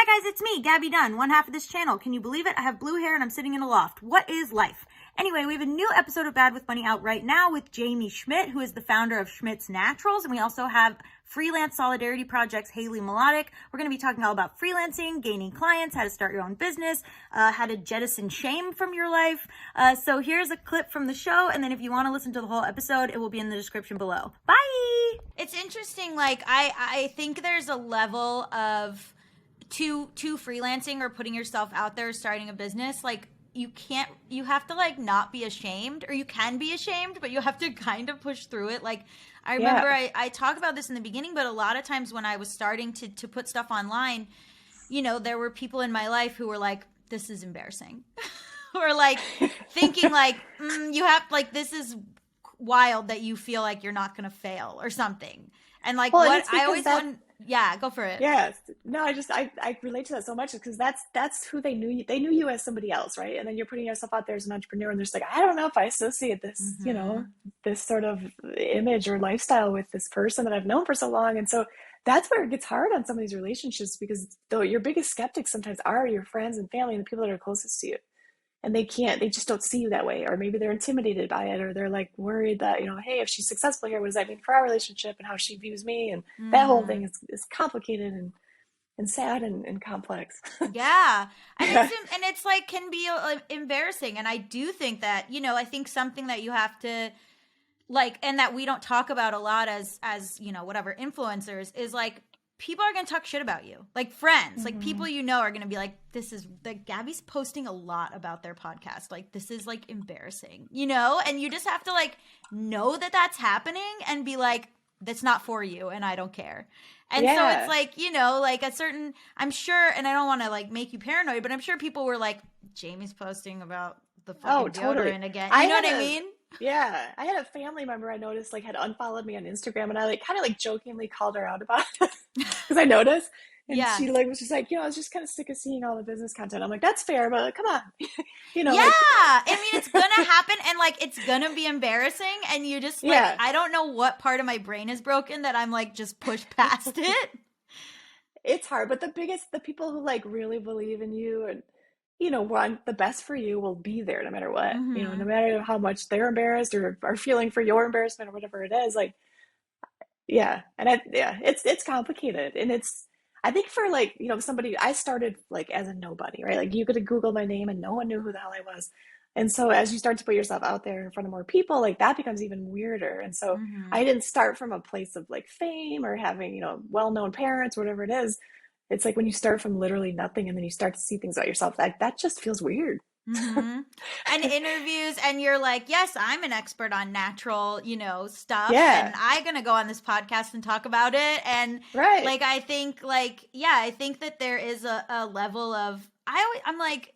Hi guys, it's me, Gabby Dunn, one half of this channel. Can you believe it? I have blue hair and I'm sitting in a loft. What is life? Anyway, we have a new episode of Bad with Money out right now with Jamie Schmidt, who is the founder of Schmidt's Naturals. And we also have freelance solidarity projects, Haley Melodic. We're going to be talking all about freelancing, gaining clients, how to start your own business, how to jettison shame from your life. So here's a clip from the show. And then if you want to listen to the whole episode, it will be in the description below. Bye! It's interesting. Like, I think there's a level of to freelancing or putting yourself out there, starting a business, like you have to like not be ashamed, or you can be ashamed, but you have to kind of push through it. Like I remember I talk about this in the beginning, but a lot of times when I was starting to put stuff online, you know, there were people in my life who were like, this is embarrassing. Or like thinking like, you have like, this is wild that you feel like you're not going to fail or something. And like, well, what I always want. Yeah, go for it. Yes. No, I relate to that so much because that's who they knew you. They knew you as somebody else, right? And then you're putting yourself out there as an entrepreneur, and they're just like, I don't know if I associate this, this sort of image or lifestyle with this person that I've known for so long. And so that's where it gets hard on some of these relationships, because though your biggest skeptics sometimes are your friends and family and the people that are closest to you. And they just don't see you that way. Or maybe they're intimidated by it, or they're like worried that, hey, if she's successful here, what does that mean for our relationship and how she views me? And that whole thing is complicated and sad and complex. Yeah. And it's like, can be embarrassing. And I do think that, I think something that you have to like, and that we don't talk about a lot as, whatever influencers, is like, people are going to talk shit about you. Like friends, like people are going to be like, this is like Gabby's posting a lot about their podcast. Like this is like embarrassing, and you just have to like know that that's happening and be like, that's not for you and I don't care. And so it's like, like a certain, I'm sure, and I don't want to like make you paranoid, but I'm sure people were like, Jamie's posting about the fucking deodorant again. You know what I mean? Yeah, I had a family member I noticed like had unfollowed me on Instagram, and I like kind of like jokingly called her out about it because I noticed, and she like was just like, I was just kind of sick of seeing all the business content. I'm like, that's fair, but come on, Yeah, I mean, it's gonna happen, and like it's gonna be embarrassing, and you just like, I don't know what part of my brain is broken that I'm like just push past it. It's hard, but the people who like really believe in you and want the best for you will be there no matter what, no matter how much they're embarrassed or are feeling for your embarrassment or whatever it is. Like, it's complicated. And I think for like, somebody, I started like as a nobody, right? Like you could Google my name and no one knew who the hell I was. And so as you start to put yourself out there in front of more people, like that becomes even weirder. And so I didn't start from a place of like fame or having, well-known parents, whatever it is. It's like when you start from literally nothing and then you start to see things about yourself, that just feels weird. And interviews, and you're like, yes, I'm an expert on natural, stuff. Yeah. And I'm going to go on this podcast and talk about it. And like, I think that there is a level of, I'm like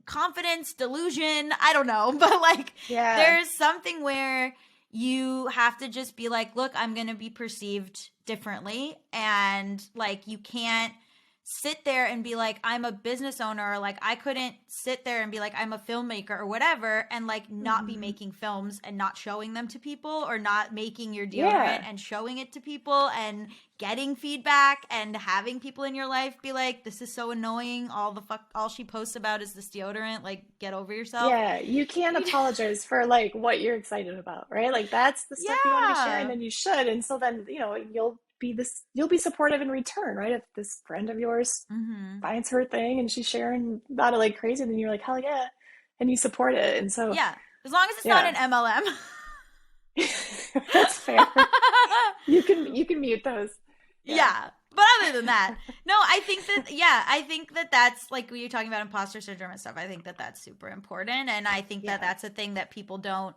confidence, delusion. I don't know. But like, there's something where you have to just be like, look, I'm going to be perceived differently. And like, you can't sit there and be like, I'm a business owner, or like I couldn't sit there and be like, I'm a filmmaker or whatever, and like not be making films and not showing them to people, or not making your deodorant and showing it to people and getting feedback and having people in your life be like, this is so annoying, all she posts about is this deodorant, like get over yourself. Yeah, you can't apologize for like what you're excited about, right? Like that's the stuff you want to be sharing, then you should. And so then you'll be supportive in return, right? If this friend of yours finds her thing and she's sharing about it like crazy, then you're like, hell yeah, and you support it. And so as long as it's not an MLM. That's fair. You can mute those. Yeah. But other than that, no, I think that that's like when you're talking about imposter syndrome and stuff, I think that that's super important. And I think that that's a thing that people don't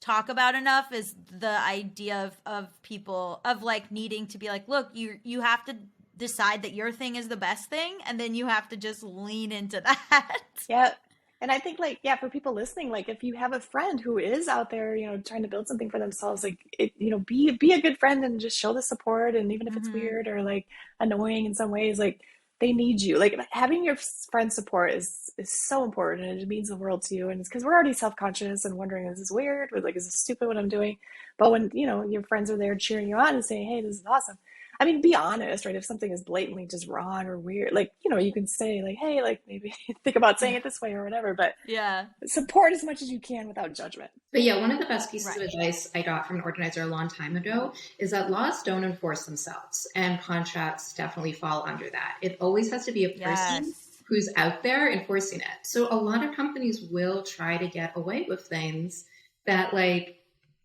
talk about enough, is the idea of people of like needing to be like, look, you have to decide that your thing is the best thing, and then you have to just lean into that. Yeah. And I think like, for people listening, like if you have a friend who is out there, trying to build something for themselves, like be a good friend and just show the support. And even if it's weird or like annoying in some ways, like they need you. Like having your friend support is so important, and it means the world to you. And it's because we're already self-conscious and wondering, is this weird? Or like, is this stupid what I'm doing? But when, your friends are there cheering you on and saying, hey, this is awesome. I mean, be honest, right? If something is blatantly just wrong or weird, like, you can say like, hey, like maybe think about saying it this way or whatever, but Yeah. support as much as you can without judgment. But yeah, one of the best pieces of Right. advice I got from an organizer a long time ago is that laws don't enforce themselves, and contracts definitely fall under that. It always has to be a person Yes. who's out there enforcing it. So a lot of companies will try to get away with things that like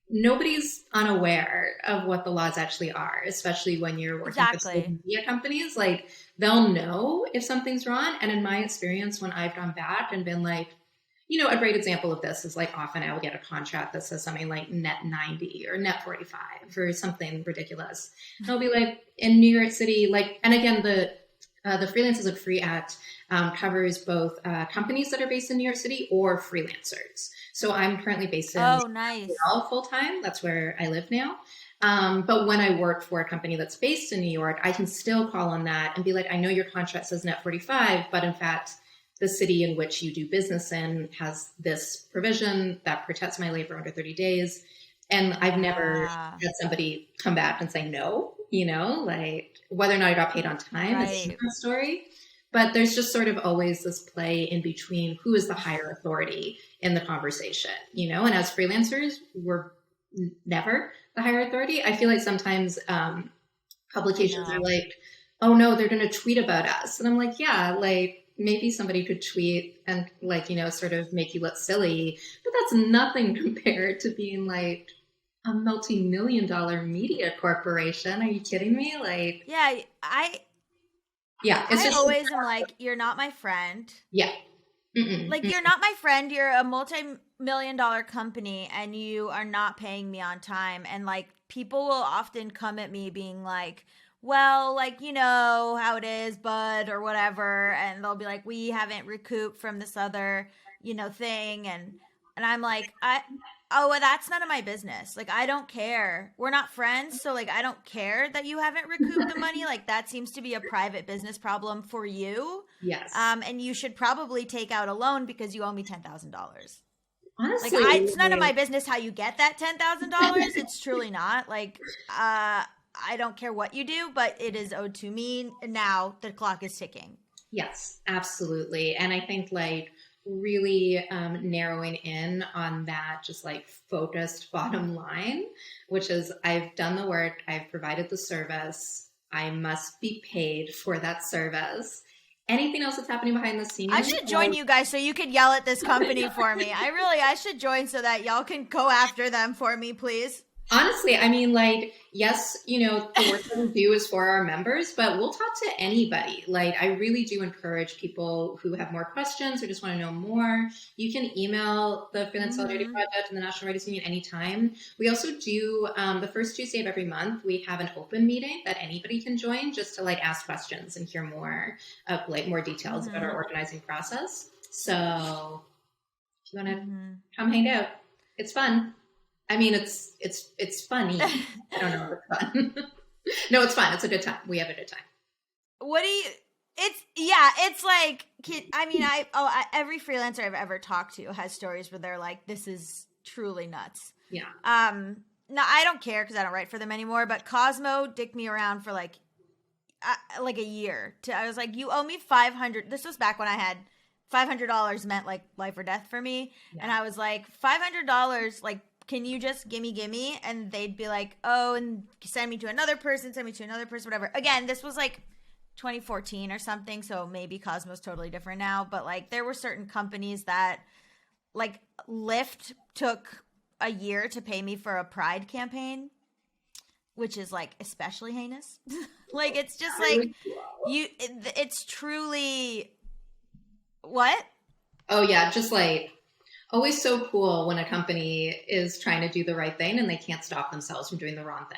nobody's unaware of what the laws actually are, especially when you're working for social Exactly. media companies. Like they'll know if something's wrong. And in my experience, when I've gone back and been like, a great example of this is like often I will get a contract that says something like net 90 or net 45 or something ridiculous. And I'll be like in New York City, like, and again, the Freelancers of Free Act covers both companies that are based in New York City or freelancers. So I'm currently based in Oh, nice. Montreal full time. That's where I live now. But when I work for a company that's based in New York, I can still call on that and be like, I know your contract says net 45, but in fact, the city in which you do business in has this provision that protects my labor under 30 days. And I've never Yeah. had somebody come back and say no, like whether or not I got paid on time is a Right. different story. But there's just sort of always this play in between who is the higher authority in the conversation, and as freelancers, we're never the higher authority. I feel like sometimes publications are like, oh no, they're going to tweet about us. And I'm like, yeah, like maybe somebody could tweet and like, sort of make you look silly, but that's nothing compared to being like a multi-million-dollar media corporation. Are you kidding me? Like, Yeah, it's I just always am like, you're not my friend. yeah. Like, you're not my friend. You're a multi-million-dollar company and you are not paying me on time. And like, people will often come at me being like, well, like, you know how it is, bud, or whatever. And they'll be like, we haven't recouped from this other, thing. And I'm like, well, that's none of my business. Like, I don't care. We're not friends. So like, I don't care that you haven't recouped the money. Like, that seems to be a private business problem for you. Yes. And you should probably take out a loan because you owe me $10,000. Honestly, Like, it's none of my business how you get that $10,000. It's truly not. Like, I don't care what you do, but it is owed to me. Now the clock is ticking. Yes, absolutely. And I think like really narrowing in on that just like focused bottom line, which is I've done the work, I've provided the service, I must be paid for that service. Anything else that's happening behind the scenes? I should join you guys so you could yell at this company for me. I should join so that y'all can go after them for me, please. Honestly, I mean, like, yes, the work that we do is for our members, but we'll talk to anybody. Like, I really do encourage people who have more questions or just want to know more. You can email the Freelance Solidarity Project and the National Writers Union anytime. We also do, the first Tuesday of every month, we have an open meeting that anybody can join just to like ask questions and hear more of like more details about our organizing process. So if you want to come hang out, it's fun. I mean, it's funny. I don't know if it's fun. No, it's fun. It's a good time. We have a good time. It's like, I mean, every freelancer I've ever talked to has stories where they're like, this is truly nuts. Yeah. No, I don't care because I don't write for them anymore, but Cosmo dicked me around for like a year. I was like, you owe me $500. This was back when I had $500 meant like life or death for me. Yeah. And I was like, $500, like, can you just gimme? And they'd be like, oh, and send me to another person, whatever. Again, this was like 2014 or something, so maybe Cosmo's totally different now. But like, there were certain companies that, like, Lyft took a year to pay me for a Pride campaign, which is like especially heinous. Like, it's just like it's truly what? Oh yeah, just like. Always so cool when a company is trying to do the right thing and they can't stop themselves from doing the wrong thing.